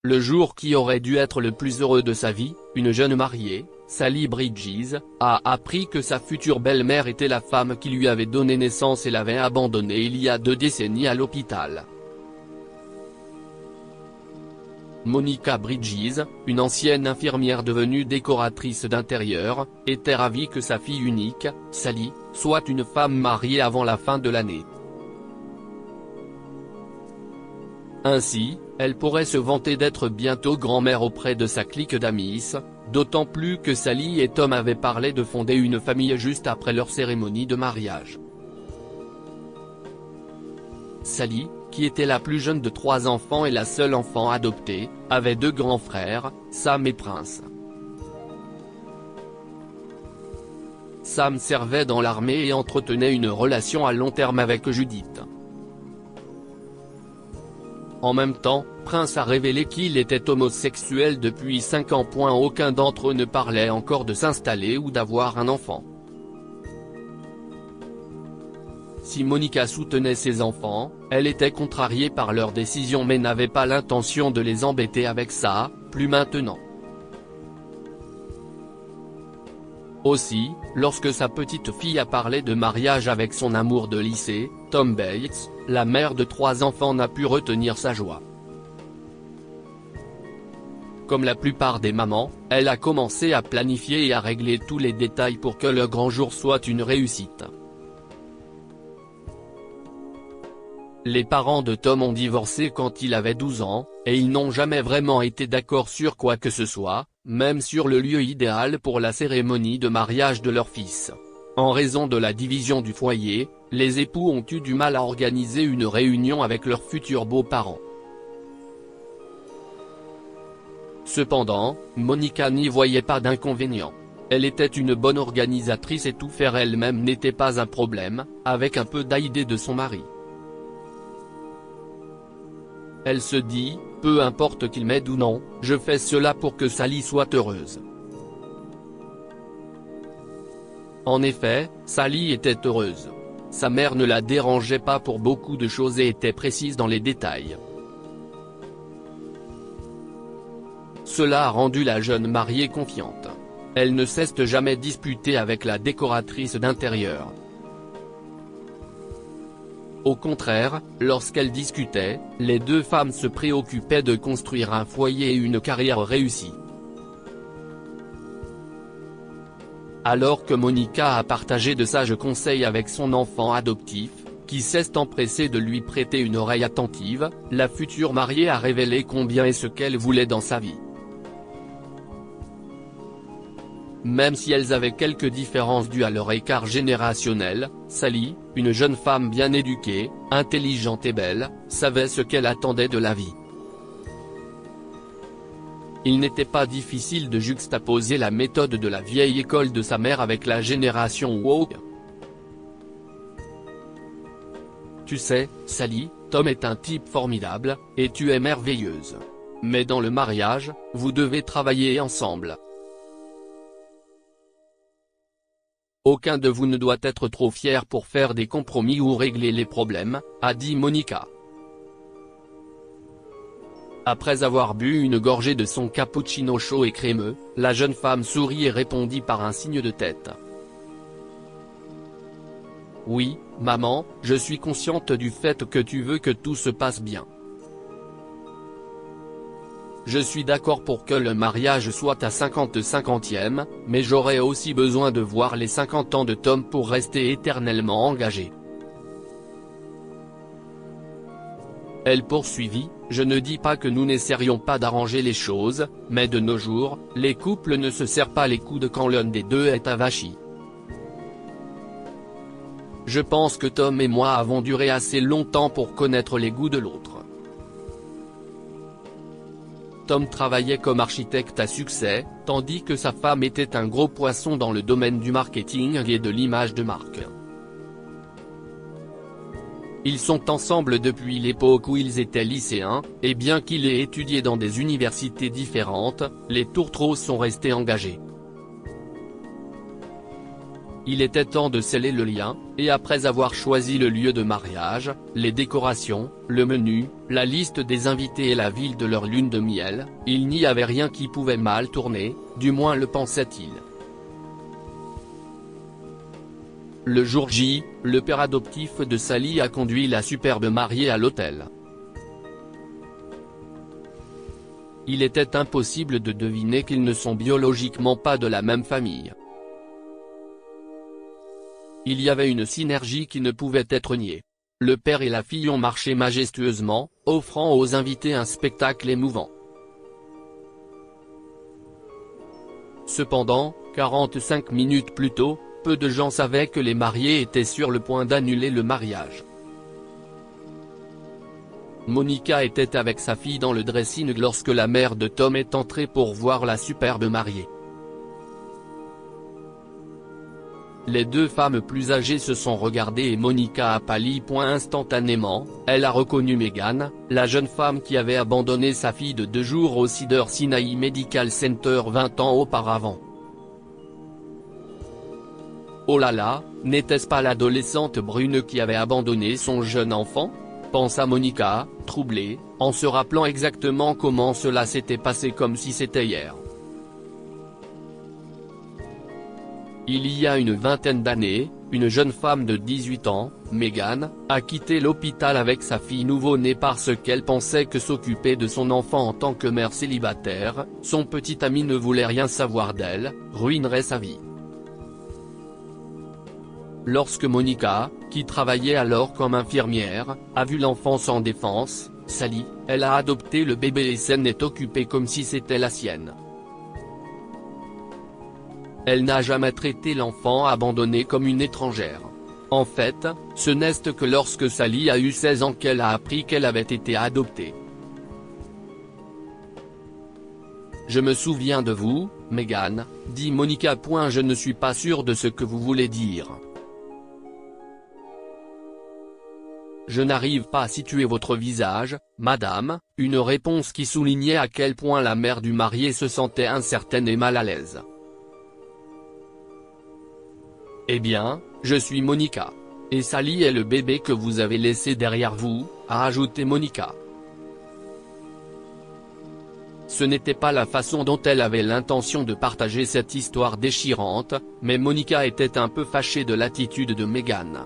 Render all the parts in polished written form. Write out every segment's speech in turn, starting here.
Le jour qui aurait dû être le plus heureux de sa vie, une jeune mariée, Sally Bridges, a appris que sa future belle-mère était la femme qui lui avait donné naissance et l'avait abandonnée il y a 2 décennies à l'hôpital. Monica Bridges, une ancienne infirmière devenue décoratrice d'intérieur, était ravie que sa fille unique, Sally, soit une femme mariée avant la fin de l'année. Ainsi, elle pourrait se vanter d'être bientôt grand-mère auprès de sa clique d'amis, d'autant plus que Sally et Tom avaient parlé de fonder une famille juste après leur cérémonie de mariage. Sally, qui était la plus jeune de 3 enfants et la seule enfant adoptée, avait 2 grands frères, Sam et Prince. Sam servait dans l'armée et entretenait une relation à long terme avec Judith. En même temps, Prince a révélé qu'il était homosexuel depuis 5 ans. Aucun d'entre eux ne parlait encore de s'installer ou d'avoir un enfant. Si Monica soutenait ses enfants, elle était contrariée par leur décision mais n'avait pas l'intention de les embêter avec ça, plus maintenant. Aussi, lorsque sa petite fille a parlé de mariage avec son amour de lycée, Tom Bates, la mère de 3 enfants n'a pu retenir sa joie. Comme la plupart des mamans, elle a commencé à planifier et à régler tous les détails pour que le grand jour soit une réussite. Les parents de Tom ont divorcé quand il avait 12 ans, et ils n'ont jamais vraiment été d'accord sur quoi que ce soit, même sur le lieu idéal pour la cérémonie de mariage de leur fils. En raison de la division du foyer, les époux ont eu du mal à organiser une réunion avec leurs futurs beaux-parents. Cependant, Monica n'y voyait pas d'inconvénient. Elle était une bonne organisatrice et tout faire elle-même n'était pas un problème, avec un peu d'aide de son mari. Elle se dit, peu importe qu'il m'aide ou non, je fais cela pour que Sally soit heureuse. En effet, Sally était heureuse. Sa mère ne la dérangeait pas pour beaucoup de choses et était précise dans les détails. Cela a rendu la jeune mariée confiante. Elle ne cesse de jamais disputer avec la décoratrice d'intérieur. Au contraire, lorsqu'elles discutaient, les 2 femmes se préoccupaient de construire un foyer et une carrière réussie. Alors que Monica a partagé de sages conseils avec son enfant adoptif, qui s'est empressé de lui prêter une oreille attentive, la future mariée a révélé combien et ce qu'elle voulait dans sa vie. Même si elles avaient quelques différences dues à leur écart générationnel, Sally, une jeune femme bien éduquée, intelligente et belle, savait ce qu'elle attendait de la vie. Il n'était pas difficile de juxtaposer la méthode de la vieille école de sa mère avec la génération woke. Tu sais, Sally, Tom est un type formidable, et tu es merveilleuse. Mais dans le mariage, vous devez travailler ensemble. Aucun de vous ne doit être trop fier pour faire des compromis ou régler les problèmes, a dit Monica. Après avoir bu une gorgée de son cappuccino chaud et crémeux, la jeune femme sourit et répondit par un signe de tête. Oui, maman, je suis consciente du fait que tu veux que tout se passe bien. Je suis d'accord pour que le mariage soit à 50-50e, mais j'aurais aussi besoin de voir les 50 ans de Tom pour rester éternellement engagé. Elle poursuivit, je ne dis pas que nous n'essaierions pas d'arranger les choses, mais de nos jours, les couples ne se serrent pas les coudes quand l'un des 2 est avachi. Je pense que Tom et moi avons duré assez longtemps pour connaître les goûts de l'autre. Tom travaillait comme architecte à succès, tandis que sa femme était un gros poisson dans le domaine du marketing et de l'image de marque. Ils sont ensemble depuis l'époque où ils étaient lycéens, et bien qu'il ait étudié dans des universités différentes, les tourtereaux sont restés engagés. Il était temps de sceller le lien, et après avoir choisi le lieu de mariage, les décorations, le menu, la liste des invités et la ville de leur lune de miel, il n'y avait rien qui pouvait mal tourner, du moins le pensait-il. Le jour J, le père adoptif de Sally a conduit la superbe mariée à l'hôtel. Il était impossible de deviner qu'ils ne sont biologiquement pas de la même famille. Il y avait une synergie qui ne pouvait être niée. Le père et la fille ont marché majestueusement, offrant aux invités un spectacle émouvant. Cependant, 45 minutes plus tôt, peu de gens savaient que les mariés étaient sur le point d'annuler le mariage. Monica était avec sa fille dans le dressing lorsque la mère de Tom est entrée pour voir la superbe mariée. Les deux femmes plus âgées se sont regardées et Monica a pâli. Instantanément, elle a reconnu Megan, la jeune femme qui avait abandonné sa fille de 2 jours au Cedar Sinai Medical Center 20 ans auparavant. Oh là là, n'était-ce pas l'adolescente brune qui avait abandonné son jeune enfant ? Pensa Monica, troublée, en se rappelant exactement comment cela s'était passé comme si c'était hier. Il y a une vingtaine d'années, une jeune femme de 18 ans, Megan, a quitté l'hôpital avec sa fille nouveau-née parce qu'elle pensait que s'occuper de son enfant en tant que mère célibataire, son petit ami ne voulait rien savoir d'elle, ruinerait sa vie. Lorsque Monica, qui travaillait alors comme infirmière, a vu l'enfant sans défense, Sally, elle a adopté le bébé et s'en est occupée comme si c'était la sienne. Elle n'a jamais traité l'enfant abandonné comme une étrangère. En fait, ce n'est que lorsque Sally a eu 16 ans qu'elle a appris qu'elle avait été adoptée. Je me souviens de vous, Megan, dit Monica. Je ne suis pas sûre de ce que vous voulez dire. Je n'arrive pas à situer votre visage, madame, une réponse qui soulignait à quel point la mère du marié se sentait incertaine et mal à l'aise. Eh bien, je suis Monica. Et Sally est le bébé que vous avez laissé derrière vous, a ajouté Monica. Ce n'était pas la façon dont elle avait l'intention de partager cette histoire déchirante, mais Monica était un peu fâchée de l'attitude de Megan.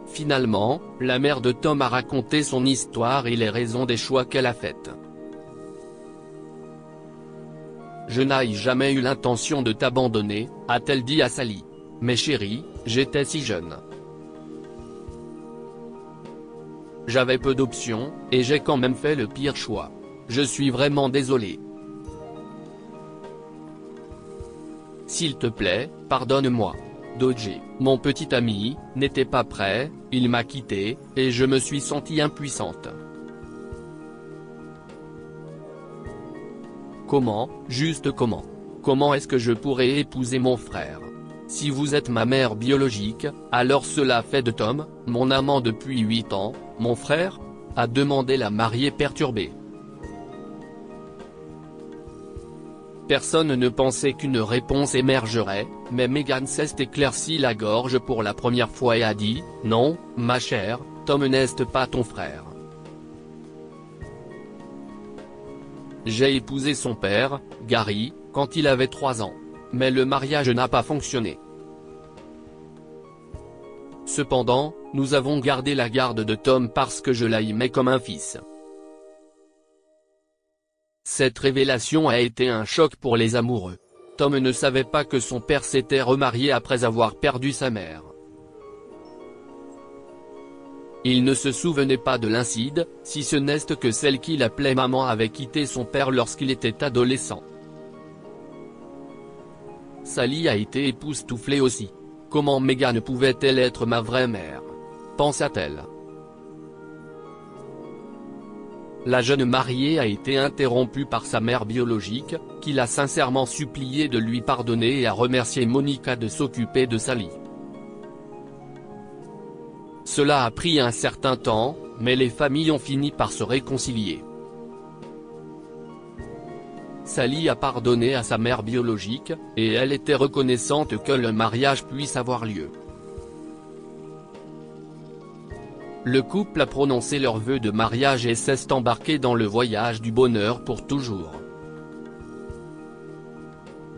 Finalement, la mère de Tom a raconté son histoire et les raisons des choix qu'elle a faits. Je n'ai jamais eu l'intention de t'abandonner, a-t-elle dit à Sally. Mais chérie, j'étais si jeune. J'avais peu d'options, et j'ai quand même fait le pire choix. Je suis vraiment désolée. S'il te plaît, pardonne-moi. Dodge, mon petit ami, n'était pas prêt, il m'a quitté, et je me suis sentie impuissante. Comment, juste comment? Comment est-ce que je pourrais épouser mon frère? Si vous êtes ma mère biologique, alors cela fait de Tom, mon amant depuis 8 ans, mon frère? A demandé la mariée perturbée. Personne ne pensait qu'une réponse émergerait, mais Megan s'est éclairci la gorge pour la première fois et a dit, « Non, ma chère, Tom n'est pas ton frère. J'ai épousé son père, Gary, quand il avait 3 ans. Mais le mariage n'a pas fonctionné. Cependant, nous avons gardé la garde de Tom parce que je l'aimais comme un fils. » Cette révélation a été un choc pour les amoureux. Tom ne savait pas que son père s'était remarié après avoir perdu sa mère. Il ne se souvenait pas de l'incident, si ce n'est que celle qu'il appelait maman avait quitté son père lorsqu'il était adolescent. Sally a été époustouflée aussi. Comment Megan pouvait-elle être ma vraie mère? Pensa-t-elle. La jeune mariée a été interrompue par sa mère biologique, qui l'a sincèrement supplié de lui pardonner et a remercié Monica de s'occuper de Sally. Cela a pris un certain temps, mais les familles ont fini par se réconcilier. Sally a pardonné à sa mère biologique, et elle était reconnaissante que le mariage puisse avoir lieu. Le couple a prononcé leurs vœux de mariage et s'est embarqué dans le voyage du bonheur pour toujours.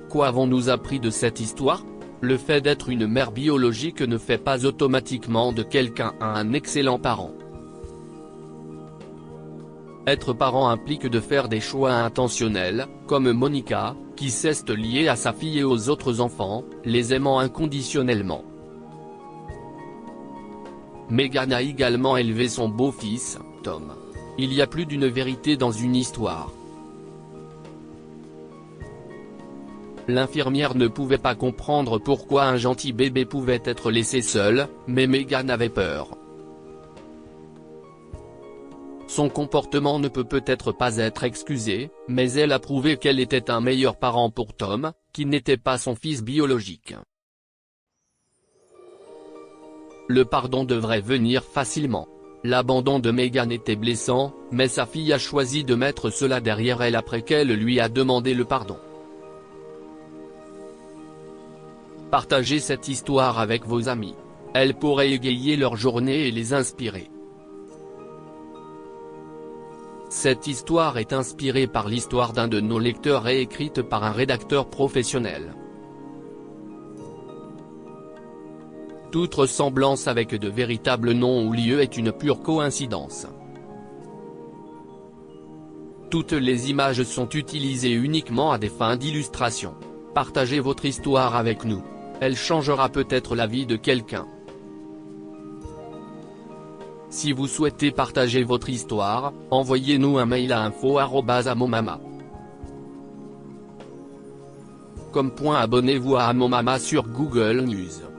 Quoi avons-nous appris de cette histoire? Le fait d'être une mère biologique ne fait pas automatiquement de quelqu'un un excellent parent. Être parent implique de faire des choix intentionnels, comme Monica, qui s'est liée à sa fille et aux autres enfants, les aimant inconditionnellement. Meghan a également élevé son beau-fils, Tom. Il y a plus d'une vérité dans une histoire. L'infirmière ne pouvait pas comprendre pourquoi un gentil bébé pouvait être laissé seul, mais Meghan avait peur. Son comportement ne peut peut-être pas être excusé, mais elle a prouvé qu'elle était un meilleur parent pour Tom, qui n'était pas son fils biologique. Le pardon devrait venir facilement. L'abandon de Meghan était blessant, mais sa fille a choisi de mettre cela derrière elle après qu'elle lui a demandé le pardon. Partagez cette histoire avec vos amis. Elle pourrait égayer leur journée et les inspirer. Cette histoire est inspirée par l'histoire d'un de nos lecteurs et écrite par un rédacteur professionnel. Toute ressemblance avec de véritables noms ou lieux est une pure coïncidence. Toutes les images sont utilisées uniquement à des fins d'illustration. Partagez votre histoire avec nous. Elle changera peut-être la vie de quelqu'un. Si vous souhaitez partager votre histoire, envoyez-nous un mail à info@amomama.com. Abonnez-vous à Amomama sur Google News.